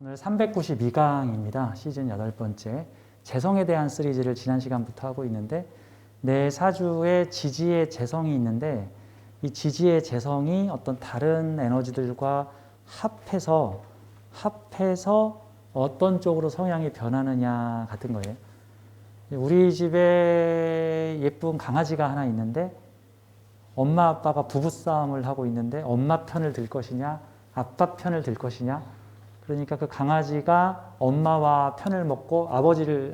오늘 392강입니다. 시즌 8번째. 재성에 대한 시리즈를 지난 시간부터 하고 있는데, 내 사주에 지지의 재성이 있는데, 이 지지의 재성이 어떤 다른 에너지들과 합해서 어떤 쪽으로 성향이 변하느냐 같은 거예요. 우리 집에 예쁜 강아지가 하나 있는데, 엄마 아빠가 부부싸움을 하고 있는데 엄마 편을 들 것이냐 아빠 편을 들 것이냐, 그러니까 그 강아지가 엄마와 편을 먹고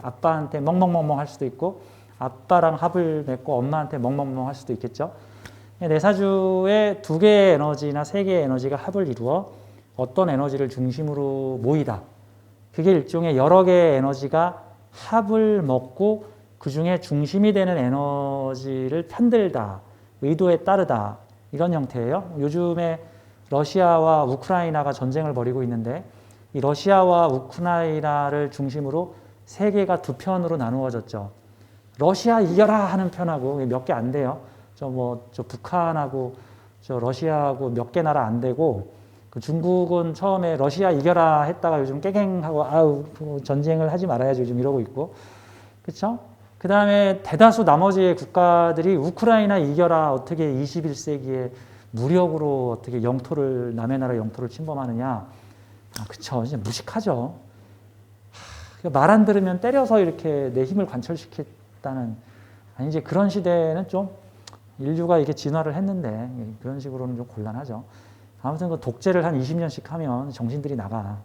아빠한테 멍멍멍멍 할 수도 있고, 아빠랑 합을 맺고 엄마한테 멍멍멍 할 수도 있겠죠. 내 사주에 2개의 에너지나 3개의 에너지가 합을 이루어 어떤 에너지를 중심으로 모이다. 그게 일종의 여러 개의 에너지가 합을 먹고 그 중에 중심이 되는 에너지를 편들다. 의도에 따르다. 이런 형태예요. 요즘에 러시아와 우크라이나가 전쟁을 벌이고 있는데, 이 러시아와 우크라이나를 중심으로 세계가 2편으로 나누어졌죠. 러시아 이겨라 하는 편하고 몇 개 안 돼요. 저 북한하고 러시아하고 몇 개 나라 안 되고, 그 중국은 처음에 러시아 이겨라 했다가 요즘 깨갱하고 전쟁을 하지 말아야지 요즘 이러고 있고, 그렇죠? 그 다음에 대다수 나머지의 국가들이 우크라이나 이겨라, 어떻게 21세기에 무력으로 어떻게 남의 나라 영토를 침범하느냐. 그쵸. 이제 무식하죠. 말 안 들으면 때려서 이렇게 내 힘을 관철시켰다는, 이제 그런 시대는 좀 인류가 이게 진화를 했는데, 그런 식으로는 좀 곤란하죠. 아무튼 그 독재를 한 20년씩 하면 정신들이 나가.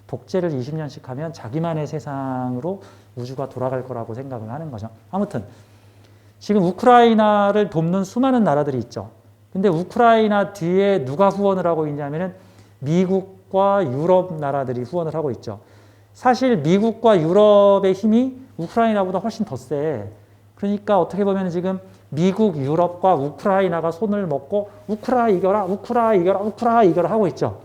독재를 20년씩 하면 자기만의 세상으로 우주가 돌아갈 거라고 생각을 하는 거죠. 아무튼 지금 우크라이나를 돕는 수많은 나라들이 있죠. 근데 우크라이나 뒤에 누가 후원을 하고 있냐면은 미국과 유럽 나라들이 후원을 하고 있죠. 사실 미국과 유럽의 힘이 우크라이나보다 훨씬 더 세. 그러니까 어떻게 보면 지금 미국, 유럽과 우크라이나가 손을 먹고 우크라 이겨라, 우크라 이겨라, 우크라 이겨라 하고 있죠.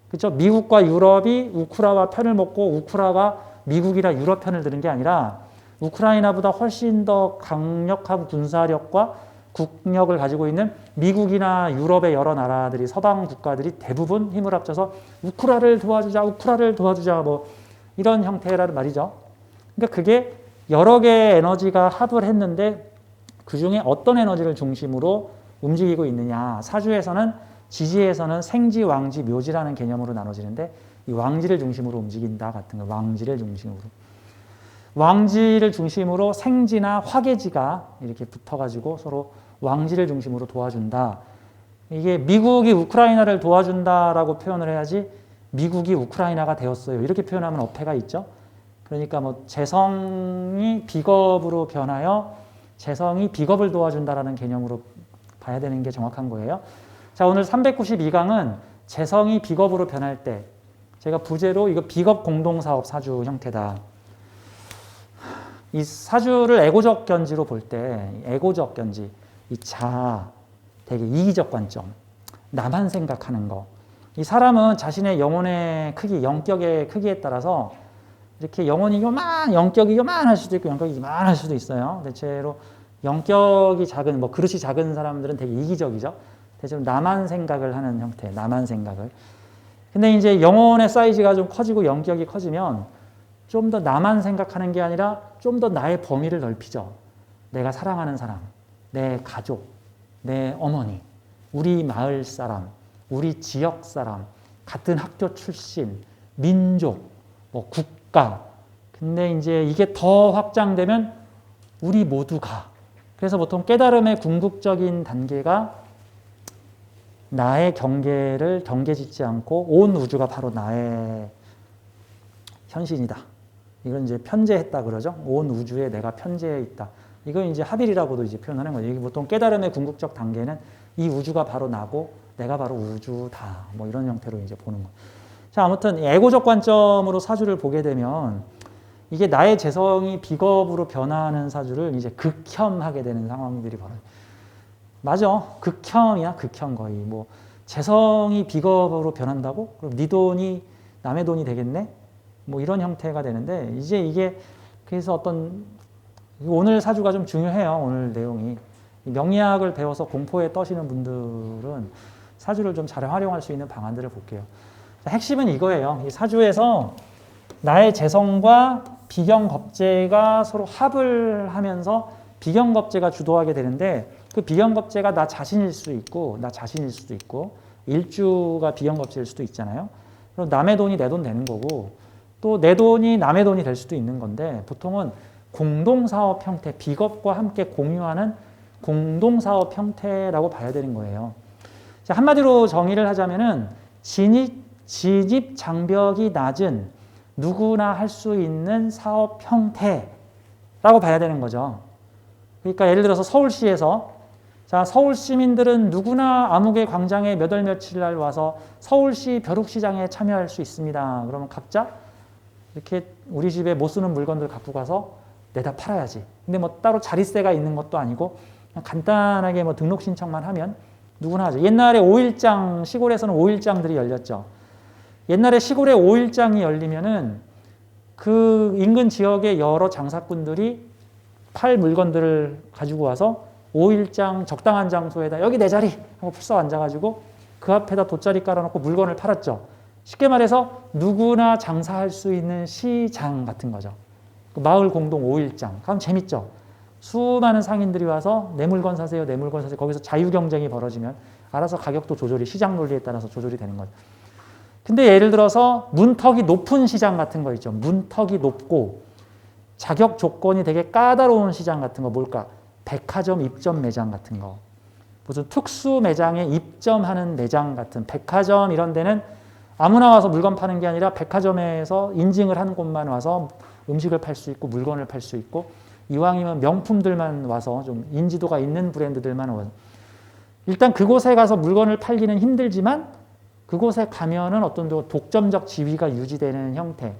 그렇죠? 미국과 유럽이 우크라와 편을 먹고 우크라가 미국이나 유럽 편을 드는 게 아니라, 우크라이나보다 훨씬 더 강력한 군사력과 국력을 가지고 있는 미국이나 유럽의 여러 나라들이, 서방 국가들이 대부분 힘을 합쳐서 우크라를 도와주자 뭐 이런 형태라는 말이죠. 그러니까 그게 여러 개의 에너지가 합을 했는데 그 중에 어떤 에너지를 중심으로 움직이고 있느냐. 사주에서는, 지지에서는 생지, 왕지, 묘지라는 개념으로 나눠지는데, 이 왕지를 중심으로 움직인다 같은 거. 왕지를 중심으로 생지나 화계지가 이렇게 붙어가지고 서로 왕지를 중심으로 도와준다. 이게 미국이 우크라이나를 도와준다라고 표현을 해야지 미국이 우크라이나가 되었어요. 이렇게 표현하면 어폐가 있죠. 그러니까 뭐 재성이 비겁으로 변하여 재성이 비겁을 도와준다라는 개념으로 봐야 되는 게 정확한 거예요. 자, 오늘 392강은 재성이 비겁으로 변할 때, 제가 부제로 이거 비겁 공동사업 사주 형태다. 이 사주를 에고적 견지로 볼 때, 에고적 견지, 이 자아, 되게 이기적 관점, 나만 생각하는 거. 이 사람은 자신의 영혼의 크기, 영격의 크기에 따라서 이렇게 영격이 요만할 수도 있고 영격이 이만할 수도 있어요. 대체로 영격이 작은, 그릇이 작은 사람들은 되게 이기적이죠. 대체로 나만 생각을 하는 형태, 나만 생각을. 근데 이제 영혼의 사이즈가 좀 커지고 영격이 커지면 좀 더 나만 생각하는 게 아니라 좀 더 나의 범위를 넓히죠. 내가 사랑하는 사람, 내 가족, 내 어머니, 우리 마을 사람, 우리 지역 사람, 같은 학교 출신, 민족, 국가. 근데 이제 이게 더 확장되면 우리 모두가. 그래서 보통 깨달음의 궁극적인 단계가 나의 경계를 경계짓지 않고 온 우주가 바로 나의 현신이다. 이건 이제 편재했다 그러죠. 온 우주에 내가 편재해 있다. 이거 이제 하빌이라고도 이제 표현하는 거예요. 이게 보통 깨달음의 궁극적 단계는 이 우주가 바로 나고 내가 바로 우주다. 뭐 이런 형태로 이제 보는 거예요. 자, 아무튼 에고적 관점으로 사주를 보게 되면 이게 나의 재성이 비겁으로 변화하는 사주를 이제 극혐하게 되는 상황들이 벌어요. 맞아. 극혐이야, 극혐 거의. 재성이 비겁으로 변한다고? 그럼 네 돈이 남의 돈이 되겠네? 이런 형태가 되는데, 이제 이게 그래서 어떤 오늘 사주가 좀 중요해요. 오늘 내용이. 명리학을 배워서 공포에 떠시는 분들은 사주를 좀 잘 활용할 수 있는 방안들을 볼게요. 자, 핵심은 이거예요. 이 사주에서 나의 재성과 비경겁재가 서로 합을 하면서 비경겁재가 주도하게 되는데 그 비경겁재가 나 자신일 수 있고 나 자신일 수도 있고 일주가 비경겁재일 수도 있잖아요. 그럼 남의 돈이 내 돈 되는 거고 또 내 돈이 남의 돈이 될 수도 있는 건데 보통은 공동사업 형태, 비겁과 함께 공유하는 공동사업 형태라고 봐야 되는 거예요. 자, 한마디로 정의를 하자면은 진입 장벽이 낮은 누구나 할 수 있는 사업 형태라고 봐야 되는 거죠. 그러니까 예를 들어서 서울시에서 자, 서울 시민들은 누구나 아무개 광장에 몇 월 며칠 날 와서 서울시 벼룩시장에 참여할 수 있습니다. 그러면 각자 이렇게 우리 집에 못 쓰는 물건들 갖고 가서 내다 팔아야지. 근데 뭐 따로 자릿세가 있는 것도 아니고 그냥 간단하게 뭐 등록 신청만 하면 누구나 하죠. 옛날에 5일장, 시골에서는 5일장들이 열렸죠. 옛날에 시골에 5일장이 열리면은 그 인근 지역의 여러 장사꾼들이 팔 물건들을 가지고 와서 5일장 적당한 장소에다 여기 내 자리 하고 풀썩 앉아가지고 그 앞에다 돗자리 깔아놓고 물건을 팔았죠. 쉽게 말해서 누구나 장사할 수 있는 시장 같은 거죠. 마을 공동 5일장. 그럼 재밌죠. 수많은 상인들이 와서 내 물건 사세요, 내 물건 사세요. 거기서 자유 경쟁이 벌어지면 알아서 가격도 조절이 시장 논리에 따라서 조절이 되는 거죠. 근데 예를 들어서 문턱이 높은 시장 같은 거 있죠. 문턱이 높고 자격 조건이 되게 까다로운 시장 같은 거 뭘까? 백화점 입점 매장 같은 거. 무슨 특수 매장에 입점하는 매장 같은 백화점 이런 데는 아무나 와서 물건 파는 게 아니라 백화점에서 인증을 한 곳만 와서 음식을 팔 수 있고 물건을 팔 수 있고 이왕이면 명품들만 와서 좀 인지도가 있는 브랜드들만 와서 일단 그곳에 가서 물건을 팔기는 힘들지만 그곳에 가면은 어떤 독점적 지위가 유지되는 형태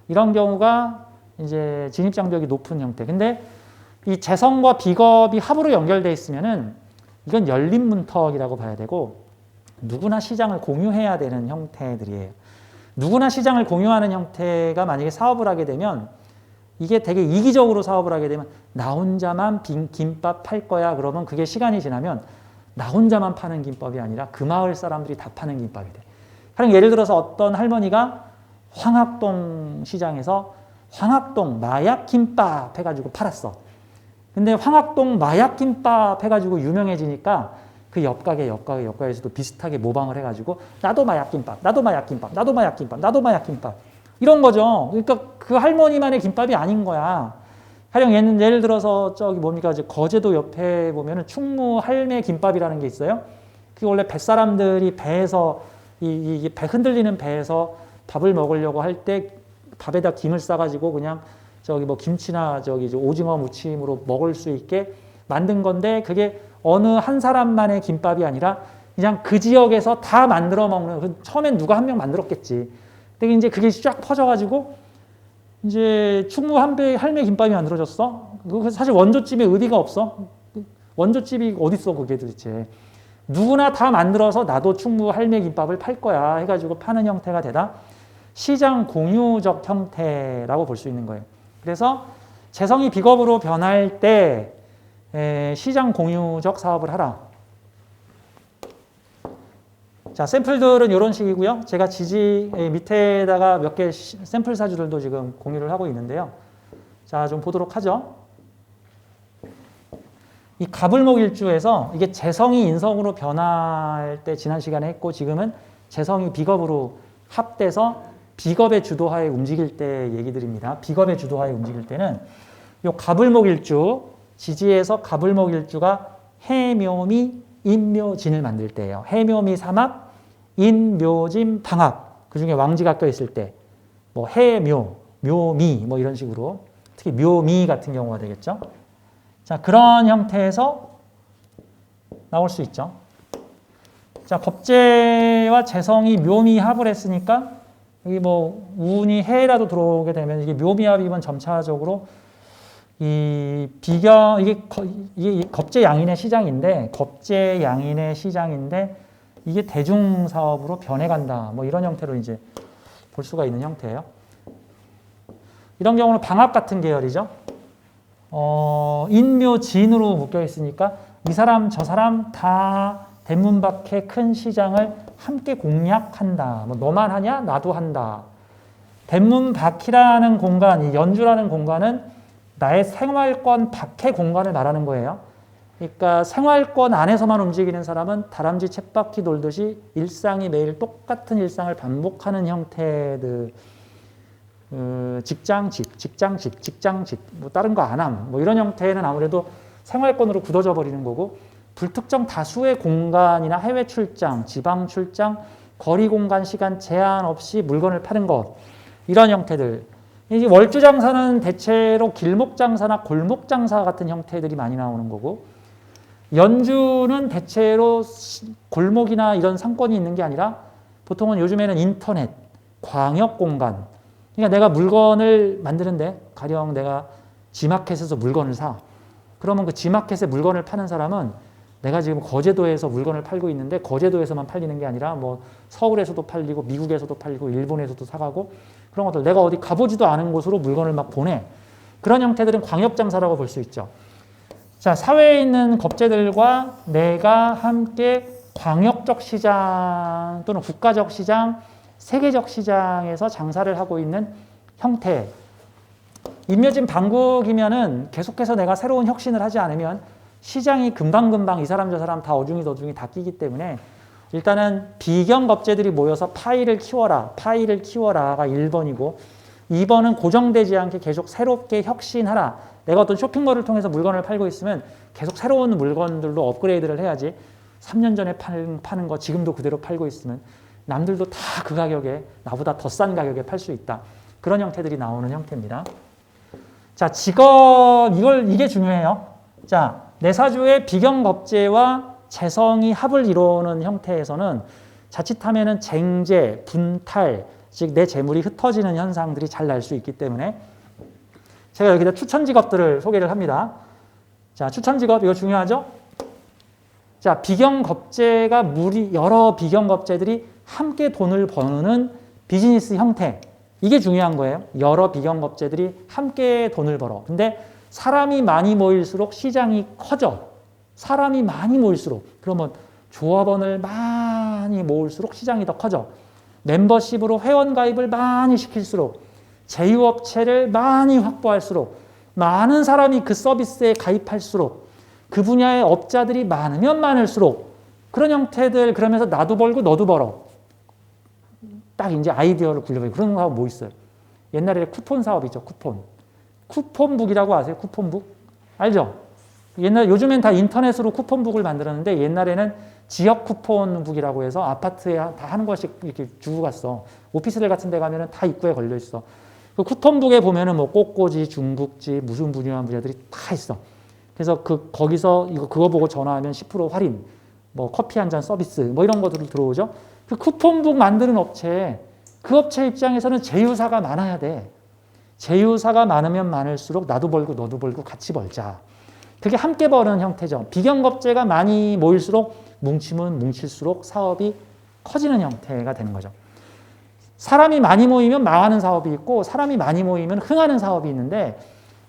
이런 경우가 이제 진입장벽이 높은 형태. 근데 이 재성과 비겁이 합으로 연결돼 있으면은 이건 열린 문턱이라고 봐야 되고 누구나 시장을 공유해야 되는 형태들이에요. 누구나 시장을 공유하는 형태가 만약에 사업을 하게 되면 이게 되게 이기적으로 사업을 하게 되면 나 혼자만 김밥 팔 거야 그러면 그게 시간이 지나면 나 혼자만 파는 김밥이 아니라 그 마을 사람들이 다 파는 김밥이 돼. 그럼 예를 들어서 어떤 할머니가 황학동 시장에서 황학동 마약 김밥 해가지고 팔았어. 근데 황학동 마약 김밥 해가지고 유명해지니까 그 옆가게에서도 비슷하게 모방을 해가지고 나도 마약 김밥, 나도 마약 김밥, 나도 마약 김밥, 나도 마약 김밥 이런 거죠. 그러니까 그 할머니만의 김밥이 아닌 거야. 가령 예를 들어서 저기 뭡니까 이제 거제도 옆에 보면은 충무 할매 김밥이라는 게 있어요. 그게 원래 뱃사람들이 배에서 이 배 흔들리는 배에서 밥을 먹으려고 할 때 밥에다 김을 싸가지고 그냥 저기 뭐 김치나 저기 오징어 무침으로 먹을 수 있게 만든 건데 그게 어느 한 사람만의 김밥이 아니라 그냥 그 지역에서 다 만들어 먹는 처음엔 누가 한 명 만들었겠지. 근데 이제 그게 쫙 퍼져가지고 이제 충무 할매 김밥이 만들어졌어. 그 사실 원조집에 의미가 없어. 원조집이 어딨어 그게 도대체. 누구나 다 만들어서 나도 충무 할매 김밥을 팔 거야 해가지고 파는 형태가 되다. 시장 공유적 형태라고 볼 수 있는 거예요. 그래서 재성이 비겁으로 변할 때 시장 공유적 사업을 하라. 자, 샘플들은 이런 식이고요. 제가 지지 밑에다가 몇 개 샘플 사주들도 지금 공유를 하고 있는데요. 자, 좀 보도록 하죠. 이 갑을목일주에서 이게 재성이 인성으로 변할 때 지난 시간에 했고 지금은 재성이 비겁으로 합돼서 비겁의 주도하에 움직일 때 얘기들입니다. 비겁의 주도하에 움직일 때는 이 갑을목일주 지지에서 갑을목일주가 해묘미 인묘진을 만들 때예요. 해묘미 삼합, 인묘진 방합. 그 중에 왕지가 껴있을 때 뭐 해묘, 묘미 뭐 이런 식으로 특히 묘미 같은 경우가 되겠죠. 자, 그런 형태에서 나올 수 있죠. 자, 겁재와 재성이 묘미합을 했으니까 여기 뭐 운이 해라도 들어오게 되면 이게 묘미합이면 점차적으로 이 비경 이게 겁재 양인의 시장인데 겁재 양인의 시장인데 이게 대중 사업으로 변해간다. 뭐 이런 형태로 이제 볼 수가 있는 형태예요. 이런 경우는 방합 같은 계열이죠. 인묘진으로 묶여 있으니까 이 사람 저 사람 다 대문 밖의 큰 시장을 함께 공략한다. 뭐 너만 하냐? 나도 한다. 대문 밖이라는 공간, 이 연주라는 공간은 나의 생활권 밖의 공간을 말하는 거예요. 그러니까 생활권 안에서만 움직이는 사람은 다람쥐 쳇바퀴 돌듯이 일상이 매일 똑같은 일상을 반복하는 형태들, 직장 집, 뭐 다른 거 안 함, 뭐 이런 형태는 아무래도 생활권으로 굳어져 버리는 거고, 불특정 다수의 공간이나 해외 출장, 지방 출장, 거리 공간 시간 제한 없이 물건을 파는 것, 이런 형태들. 이 월주 장사는 대체로 길목 장사나 골목 장사 같은 형태들이 많이 나오는 거고, 연주는 대체로 골목이나 이런 상권이 있는 게 아니라 보통은 요즘에는 인터넷, 광역 공간. 그러니까 내가 물건을 만드는데 가령 내가 지마켓에서 물건을 사. 그러면 그 지마켓에 물건을 파는 사람은 내가 지금 거제도에서 물건을 팔고 있는데 거제도에서만 팔리는 게 아니라 뭐 서울에서도 팔리고 미국에서도 팔리고 일본에서도 사가고 그런 것들 내가 어디 가보지도 않은 곳으로 물건을 막 보내. 그런 형태들은 광역장사라고 볼 수 있죠. 자, 사회에 있는 겁재들과 내가 함께 광역적 시장 또는 국가적 시장, 세계적 시장에서 장사를 하고 있는 형태. 인묘진 방국이면은 계속해서 내가 새로운 혁신을 하지 않으면 시장이 금방금방 이 사람 저 사람 다 어중이 더중이 다 끼기 때문에 일단은 비경 겁재들이 모여서 파이를 키워라가 1번이고 2번은 고정되지 않게 계속 새롭게 혁신하라. 내가 어떤 쇼핑몰을 통해서 물건을 팔고 있으면 계속 새로운 물건들로 업그레이드를 해야지 3년 전에 파는 거 지금도 그대로 팔고 있으면 남들도 다 그 가격에 나보다 더 싼 가격에 팔 수 있다. 그런 형태들이 나오는 형태입니다. 자, 직업 이게 중요해요. 자, 내사주의 비경겁재와 재성이 합을 이루는 형태에서는 자칫하면은 쟁제, 분탈, 즉 내 재물이 흩어지는 현상들이 잘 날 수 있기 때문에 제가 여기다 추천 직업들을 소개를 합니다. 자, 추천 직업 이거 중요하죠? 자, 비경겁재가 여러 비경겁재들이 함께 돈을 버는 비즈니스 형태. 이게 중요한 거예요. 여러 비경겁재들이 함께 돈을 벌어. 근데 사람이 많이 모일수록 시장이 커져. 사람이 많이 모일수록. 그러면 조합원을 많이 모을수록 시장이 더 커져. 멤버십으로 회원가입을 많이 시킬수록 제휴업체를 많이 확보할수록 많은 사람이 그 서비스에 가입할수록 그 분야의 업자들이 많으면 많을수록 그런 형태들 그러면서 나도 벌고 너도 벌어. 딱 이제 아이디어를 굴려보니 그런 거 하고 뭐 있어요? 옛날에 쿠폰 사업이죠. 쿠폰북이라고 아세요? 쿠폰북? 알죠? 요즘엔 다 인터넷으로 쿠폰북을 만들었는데 옛날에는 지역 쿠폰북이라고 해서 아파트에 다 한 권씩 이렇게 주고 갔어. 오피스텔 같은 데 가면은 다 입구에 걸려 있어. 그 쿠폰북에 보면은 뭐 꽃꽂이, 중국집, 무슨 분야들이 다 있어. 그래서 거기서 그거 보고 전화하면 10% 할인, 뭐 커피 한 잔 서비스, 뭐 이런 것들이 들어오죠. 그 쿠폰북 만드는 업체, 그 업체 입장에서는 제휴사가 많아야 돼. 제휴사가 많으면 많을수록 나도 벌고 너도 벌고 같이 벌자. 그게 함께 버는 형태죠. 비경겁재가 많이 모일수록 뭉치면 뭉칠수록 사업이 커지는 형태가 되는 거죠. 사람이 많이 모이면 망하는 사업이 있고 사람이 많이 모이면 흥하는 사업이 있는데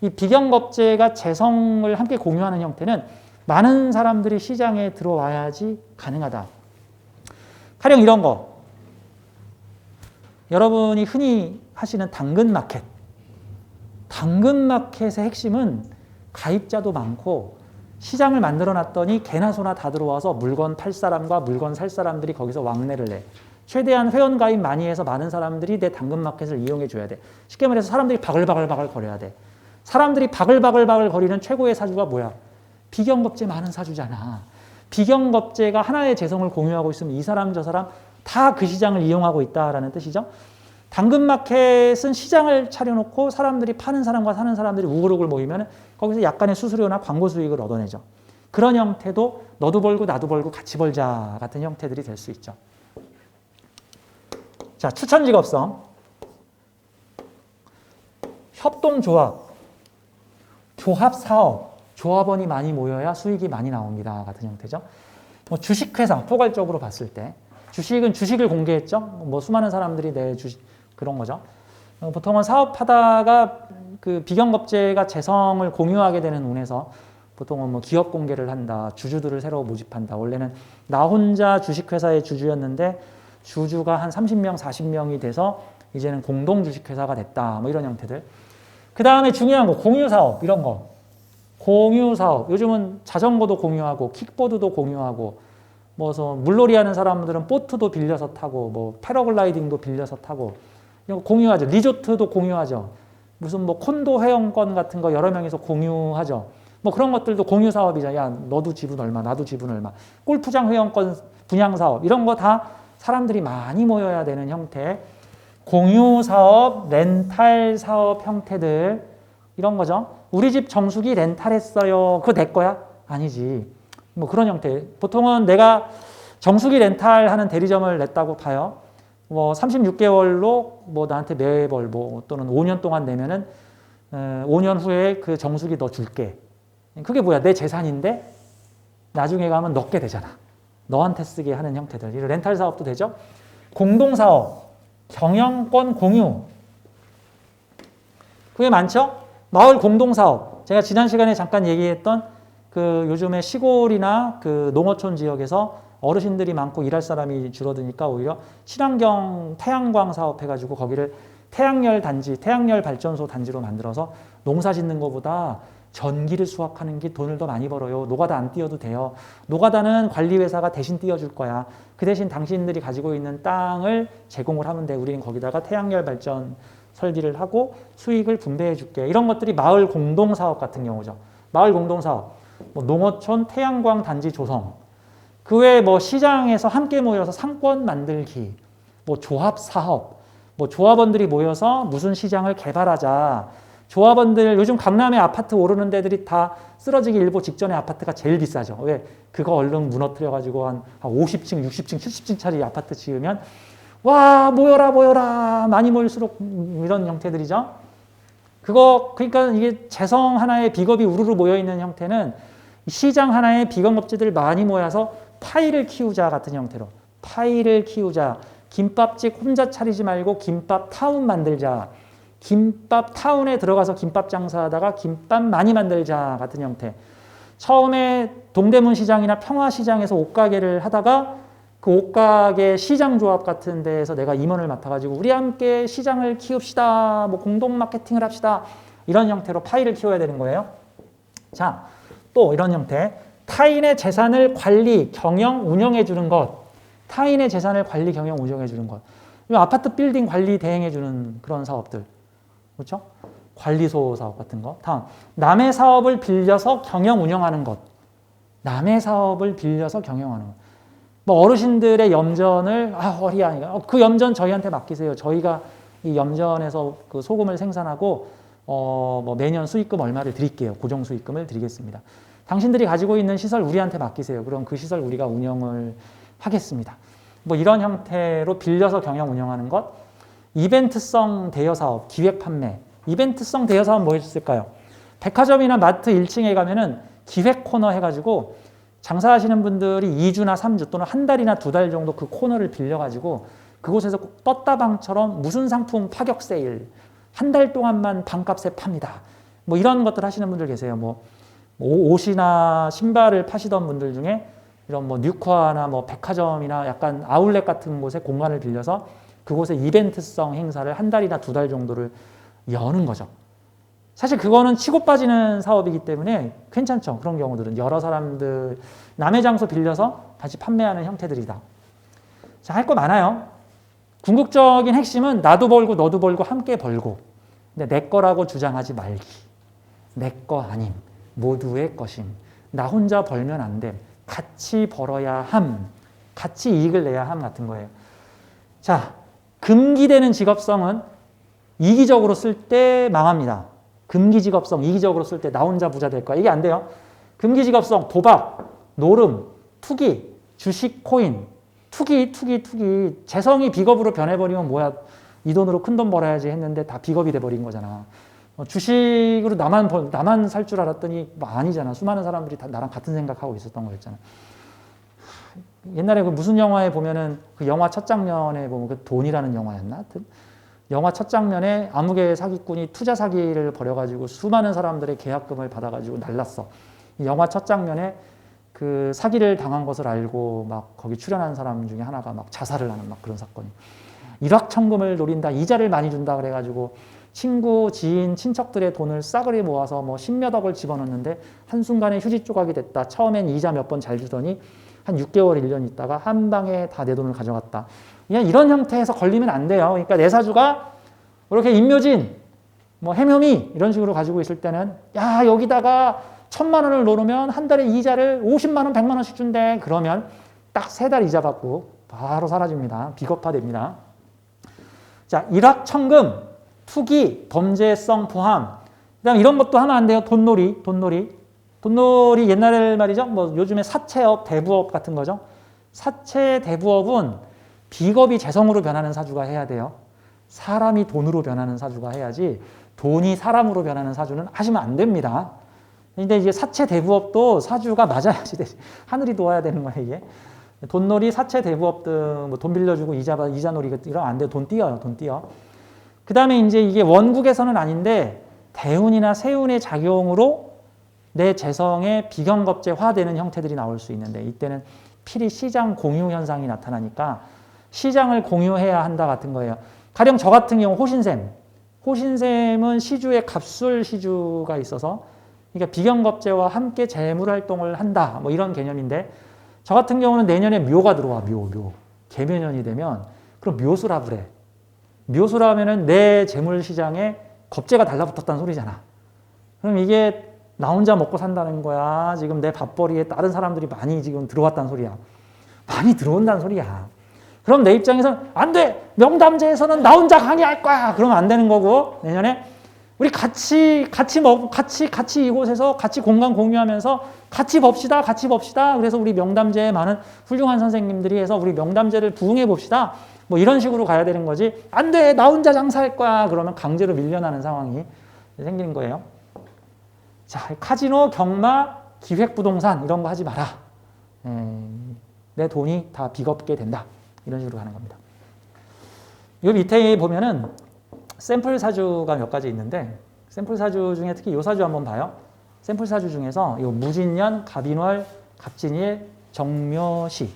이 비경겁재가 재성을 함께 공유하는 형태는 많은 사람들이 시장에 들어와야지 가능하다. 가령 이런 거. 여러분이 흔히 하시는 당근마켓. 당근마켓의 핵심은 가입자도 많고 시장을 만들어 놨더니 개나 소나 다 들어와서 물건 팔 사람과 물건 살 사람들이 거기서 왕래를 내. 최대한 회원 가입 많이 해서 많은 사람들이 내 당근마켓을 이용해 줘야 돼. 쉽게 말해서 사람들이 바글바글 거려야 돼. 사람들이 바글바글 거리는 최고의 사주가 뭐야? 비경겁재 많은 사주잖아. 비경겁재가 하나의 재성을 공유하고 있으면 이 사람 저 사람 다 그 시장을 이용하고 있다라는 뜻이죠. 당근마켓은 시장을 차려놓고 사람들이 파는 사람과 사는 사람들이 우글우글 모이면 거기서 약간의 수수료나 광고 수익을 얻어내죠. 그런 형태도 너도 벌고 나도 벌고 같이 벌자 같은 형태들이 될 수 있죠. 자, 추천 직업성. 협동조합, 조합사업, 조합원이 많이 모여야 수익이 많이 나옵니다 같은 형태죠. 뭐 주식회사, 포괄적으로 봤을 때 주식은 주식을 공개했죠. 뭐 수많은 사람들이 내 주식 그런 거죠. 보통은 사업하다가 그 비경겁제가 재성을 공유하게 되는 운에서 보통은 뭐 기업 공개를 한다, 주주들을 새로 모집한다. 원래는 나 혼자 주식회사의 주주였는데 주주가 한 30명, 40명이 돼서 이제는 공동 주식회사가 됐다. 뭐 이런 형태들. 그 다음에 중요한 거, 공유사업 이런 거. 공유사업. 요즘은 자전거도 공유하고 킥보드도 공유하고 뭐 물놀이 하는 사람들은 보트도 빌려서 타고 뭐 패러글라이딩도 빌려서 타고 이거 공유하죠. 리조트도 공유하죠. 무슨 뭐 콘도 회원권 같은 거 여러 명이서 공유하죠. 뭐 그런 것들도 공유 사업이죠. 야, 너도 지분 얼마, 나도 지분 얼마. 골프장 회원권 분양 사업 이런 거 다 사람들이 많이 모여야 되는 형태. 공유 사업, 렌탈 사업 형태들 이런 거죠. 우리 집 정수기 렌탈했어요. 그거 내 거야? 아니지. 뭐 그런 형태. 보통은 내가 정수기 렌탈하는 대리점을 냈다고 봐요. 뭐 36개월로 뭐 나한테 매월 뭐 또는 5년 동안 내면은 5년 후에 그 정수기 너 줄게. 그게 뭐야? 내 재산인데 나중에 가면 넣게 되잖아. 너한테 쓰게 하는 형태들. 이 렌탈 사업도 되죠. 공동사업, 경영권 공유. 그게 많죠? 마을 공동사업. 제가 지난 시간에 잠깐 얘기했던 그 요즘에 시골이나 그 농어촌 지역에서 어르신들이 많고 일할 사람이 줄어드니까 오히려 친환경 태양광 사업 해가지고 거기를 태양열 단지, 태양열 발전소 단지로 만들어서 농사 짓는 것보다 전기를 수확하는 게 돈을 더 많이 벌어요. 노가다 안 띄워도 돼요. 노가다는 관리회사가 대신 띄워줄 거야. 그 대신 당신들이 가지고 있는 땅을 제공을 하면 돼. 우리는 거기다가 태양열 발전 설비를 하고 수익을 분배해 줄게. 이런 것들이 마을 공동사업 같은 경우죠. 마을 공동사업. 뭐 농어촌 태양광 단지 조성. 그 외에 뭐 시장에서 함께 모여서 상권 만들기. 뭐 조합 사업. 뭐 조합원들이 모여서 무슨 시장을 개발하자. 조합원들 요즘 강남에 아파트 오르는 데들이 다 쓰러지기 일보 직전에 아파트가 제일 비싸죠. 왜? 그거 얼른 무너뜨려가지고 한 50층, 60층, 70층짜리 아파트 지으면 와 모여라 모여라 많이 모일수록 이런 형태들이죠. 그거 그러니까 이게 재성 하나의 비겁이 우르르 모여있는 형태는 시장 하나의 비건업체들 많이 모여서 파이를 키우자 같은 형태로 파이를 키우자. 김밥집 혼자 차리지 말고 김밥 타운 만들자. 김밥 타운에 들어가서 김밥 장사하다가 김밥 많이 만들자 같은 형태. 처음에 동대문 시장이나 평화시장에서 옷가게를 하다가 그 옷가게 시장조합 같은 데에서 내가 임원을 맡아가지고 우리 함께 시장을 키웁시다. 뭐 공동 마케팅을 합시다. 이런 형태로 파이를 키워야 되는 거예요. 자, 또 이런 형태. 타인의 재산을 관리, 경영, 운영해 주는 것. 타인의 재산을 관리, 경영, 운영해 주는 것. 아파트 빌딩 관리 대행해 주는 그런 사업들. 그렇죠? 관리소 사업 같은 거. 다음, 남의 사업을 빌려서 경영 운영하는 것. 남의 사업을 빌려서 경영하는 것. 뭐 어르신들의 염전을 허리야. 그 염전 저희한테 맡기세요. 저희가 이 염전에서 그 소금을 생산하고 뭐 매년 수익금 얼마를 드릴게요. 고정 수익금을 드리겠습니다. 당신들이 가지고 있는 시설 우리한테 맡기세요. 그럼 그 시설 우리가 운영을 하겠습니다. 뭐 이런 형태로 빌려서 경영 운영하는 것. 이벤트성 대여사업, 기획 판매. 이벤트성 대여사업 뭐 있을까요? 백화점이나 마트 1층에 가면은 기획 코너 해가지고 장사하시는 분들이 2주나 3주 또는 한 달이나 2달 정도 그 코너를 빌려가지고 그곳에서 꼭 떴다방처럼 무슨 상품 파격 세일, 한 달 동안만 반값에 팝니다. 뭐 이런 것들 하시는 분들 계세요. 뭐 옷이나 신발을 파시던 분들 중에 이런 뭐 뉴화나 뭐 백화점이나 약간 아울렛 같은 곳에 공간을 빌려서 그곳에 이벤트성 행사를 한 달이나 2달 정도를 여는 거죠. 사실 그거는 치고 빠지는 사업이기 때문에 괜찮죠. 그런 경우들은 여러 사람들 남의 장소 빌려서 다시 판매하는 형태들이다. 자, 할 거 많아요. 궁극적인 핵심은 나도 벌고 너도 벌고 함께 벌고 근데 내 거라고 주장하지 말기. 내 거 아님. 모두의 것임. 나 혼자 벌면 안 됨. 같이 벌어야 함. 같이 이익을 내야 함 같은 거예요. 자, 금기되는 직업성은 이기적으로 쓸 때 망합니다. 금기직업성, 이기적으로 쓸 때 나 혼자 부자 될 거야. 이게 안 돼요. 금기직업성, 도박, 노름, 투기, 주식, 코인, 투기. 재성이 비겁으로 변해버리면 뭐야. 이 돈으로 큰 돈 벌어야지 했는데 다 비겁이 돼버린 거잖아. 주식으로 나만 살 줄 알았더니 뭐 아니잖아. 수많은 사람들이 다 나랑 같은 생각하고 있었던 거였잖아. 옛날에 그 무슨 영화에 보면은 그 영화 첫 장면에 보면 그 돈이라는 영화였나? 하여튼 영화 첫 장면에 아무개 사기꾼이 투자 사기를 벌여가지고 수많은 사람들의 계약금을 받아가지고 날랐어. 이 영화 첫 장면에 그 사기를 당한 것을 알고 막 거기 출연한 사람 중에 하나가 막 자살을 하는 막 그런 사건이. 일확천금을 노린다, 이자를 많이 준다 그래가지고 친구, 지인, 친척들의 돈을 싸그리 모아서 뭐 10몇 억을 집어넣는데 한순간에 휴지 조각이 됐다. 처음엔 이자 몇 번 잘 주더니 한 6개월, 1년 있다가 한 방에 다 내 돈을 가져갔다. 그냥 이런 형태에서 걸리면 안 돼요. 그러니까 내 사주가 이렇게 임묘진, 뭐 해묘미 이런 식으로 가지고 있을 때는 야 여기다가 1,000만 원을 넣으면 한 달에 이자를 50만 원, 100만 원씩 준대. 그러면 딱 3달 이자 받고 바로 사라집니다. 비겁화됩니다. 자, 일확천금, 투기, 범죄성 포함. 그다음 이런 것도 하면 안 돼요. 돈놀이. 돈놀이 옛날에 말이죠. 뭐 요즘에 사채업, 대부업 같은 거죠. 사채, 대부업은 비겁이 재성으로 변하는 사주가 해야 돼요. 사람이 돈으로 변하는 사주가 해야지 돈이 사람으로 변하는 사주는 하시면 안 됩니다. 근데 이제 사채, 대부업도 사주가 맞아야지 하늘이 도와야 되는 거예요, 이게. 돈놀이, 사채, 대부업 등 뭐 돈 빌려주고 이자놀이 이러면 안 돼요. 돈 띄어요, 돈 띄어. 그 다음에 이제 이게 원국에서는 아닌데 대운이나 세운의 작용으로 내 재성에 비경겁제화되는 형태들이 나올 수 있는데 이때는 필히 시장 공유 현상이 나타나니까 시장을 공유해야 한다 같은 거예요. 가령 저 같은 경우 호신샘은 시주에 갑술 시주가 있어서 그러니까 비경겁제와 함께 재물활동을 한다 뭐 이런 개념인데 저 같은 경우는 내년에 묘가 들어와. 묘. 개묘년이 되면 그럼 묘수라 그래. 묘수라면은 내 재물시장에 겁재가 달라붙었다는 소리잖아. 그럼 이게 나 혼자 먹고 산다는 거야. 지금 내 밥벌이에 다른 사람들이 많이 지금 들어왔다는 소리야. 많이 들어온다는 소리야. 그럼 내 입장에서는 안 돼! 명담제에서는 나 혼자 강의할 거야! 그러면 안 되는 거고, 내년에 우리 같이 이곳에서 같이 공간 공유하면서 같이 봅시다. 그래서 우리 명담제에 많은 훌륭한 선생님들이 해서 우리 명담제를 부응해 봅시다. 뭐 이런 식으로 가야 되는 거지. 안 돼! 나 혼자 장사할 거야! 그러면 강제로 밀려나는 상황이 생기는 거예요. 자, 카지노, 경마, 기획부동산 이런 거 하지 마라. 내 돈이 다 비겁게 된다. 이런 식으로 가는 겁니다. 이 밑에 보면은 샘플 사주가 몇 가지 있는데 샘플 사주 중에 특히 이 사주 한번 봐요. 샘플 사주 중에서 이 무진년, 갑인월, 갑진일, 정묘시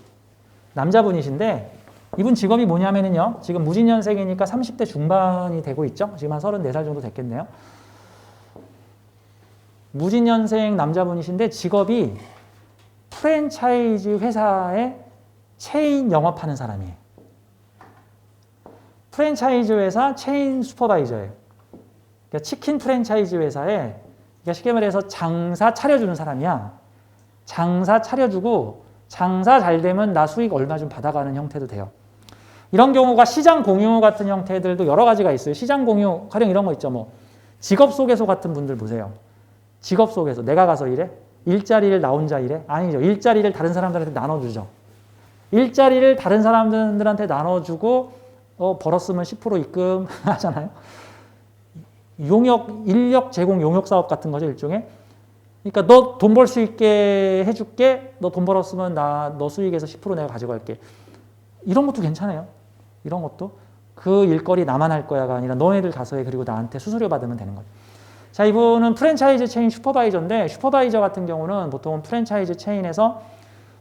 남자분이신데 이분 직업이 뭐냐면은요. 지금 무진년생이니까 30대 중반이 되고 있죠. 지금 한 34살 정도 됐겠네요. 무진년생 남자분이신데 직업이 프랜차이즈 회사에 체인 영업하는 사람이에요. 프랜차이즈 회사 체인 슈퍼바이저예요. 그러니까 치킨 프랜차이즈 회사에 그러니까 쉽게 말해서 장사 차려주는 사람이야. 장사 차려주고 장사 잘 되면 나 수익 얼마 좀 받아가는 형태도 돼요. 이런 경우가 시장 공유 같은 형태들도 여러 가지가 있어요. 시장 공유, 가령 이런 거 있죠. 뭐 직업 소개소 같은 분들 보세요. 직업 소개소, 내가 가서 일해? 일자리를 나 혼자 일해? 아니죠. 일자리를 다른 사람들한테 나눠주죠. 일자리를 다른 사람들한테 나눠주고 벌었으면 10% 입금하잖아요. 인력 제공 용역 사업 같은 거죠, 일종의. 그러니까 너 돈 벌 수 있게 해줄게. 너 돈 벌었으면 너 수익에서 10% 내가 가져갈게. 이런 것도 괜찮아요. 이런 것도. 그 일거리 나만 할 거야가 아니라 너네들 가서 해. 그리고 나한테 수수료 받으면 되는 거죠. 자, 이분은 프랜차이즈 체인 슈퍼바이저인데 슈퍼바이저 같은 경우는 보통 프랜차이즈 체인에서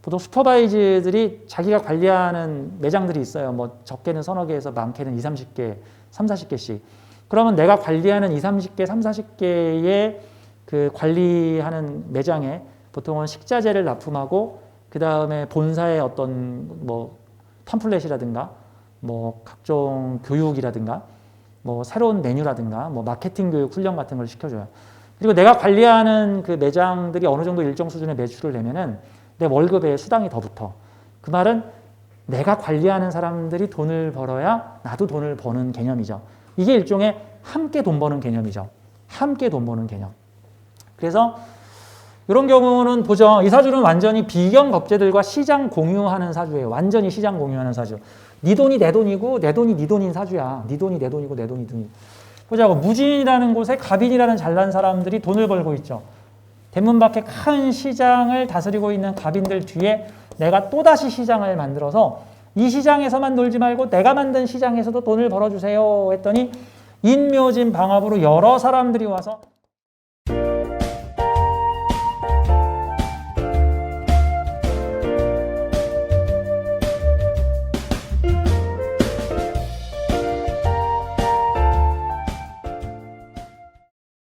보통 슈퍼바이저들이 자기가 관리하는 매장들이 있어요. 뭐 적게는 서너 개에서 많게는 20, 30개, 3, 40개씩. 그러면 내가 관리하는 20, 30개, 3, 40개의 그 관리하는 매장에 보통은 식자재를 납품하고 그 다음에 본사의 어떤 뭐 팜플렛이라든가 뭐 각종 교육이라든가 뭐 새로운 메뉴라든가 뭐 마케팅 교육 훈련 같은 걸 시켜줘요. 그리고 내가 관리하는 그 매장들이 어느 정도 일정 수준의 매출을 내면은 내 월급에 수당이 더 붙어. 그 말은 내가 관리하는 사람들이 돈을 벌어야 나도 돈을 버는 개념이죠. 이게 일종의 함께 돈 버는 개념이죠. 함께 돈 버는 개념. 그래서 이런 경우는 보죠. 이 사주는 완전히 비경겁제들과 시장 공유하는 사주예요. 완전히 시장 공유하는 사주. 네 돈이 내 돈이고 내 돈이 네 돈인 사주야. 네 돈이 내 돈이고 내 돈이 네 돈이고. 보자고. 무진이라는 곳에 갑인이라는 잘난 사람들이 돈을 벌고 있죠. 대문 밖에 큰 시장을 다스리고 있는 갑인들 뒤에 내가 또다시 시장을 만들어서 이 시장에서만 놀지 말고 내가 만든 시장에서도 돈을 벌어주세요 했더니 인묘진 방화부로 여러 사람들이 와서